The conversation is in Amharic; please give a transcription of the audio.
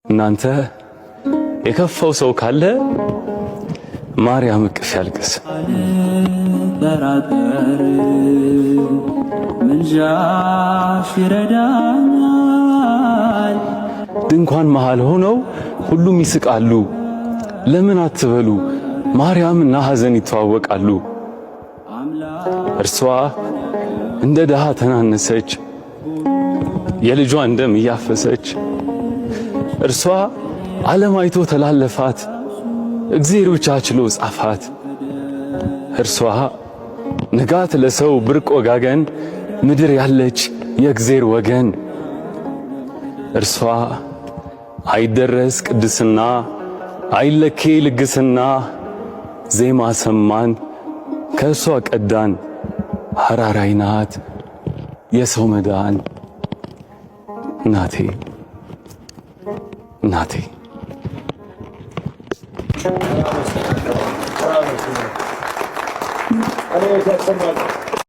እናንተ የከፋው ሰው ካለ ማርያም እቅፍ ያልቅስ። ጠራጠር ምልጃሽ ይረዳኛል። ድንኳን መሃል ሆነው ሁሉም ይስቃሉ። ለምን አትበሉ ማርያምና ሐዘን ይተዋወቃሉ። እርሷ እንደ ድሃ ተናነሰች የልጇን ደም እያፈሰች። እርሷ ዓለም አይቶ ተላለፋት እግዚአብሔር ብቻ ችሎ ጻፋት። እርሷ ንጋት ለሰው ብርቅ ወጋገን ምድር ያለች የእግዚአብሔር ወገን። እርሷ አይደረስ ቅድስና አይለኬ ልግስና። ዜማ ሰማን ከእርሷ ቀዳን ሐራራይ ናት የሰው መዳን። እናቴ እናቴ I know that's somebody.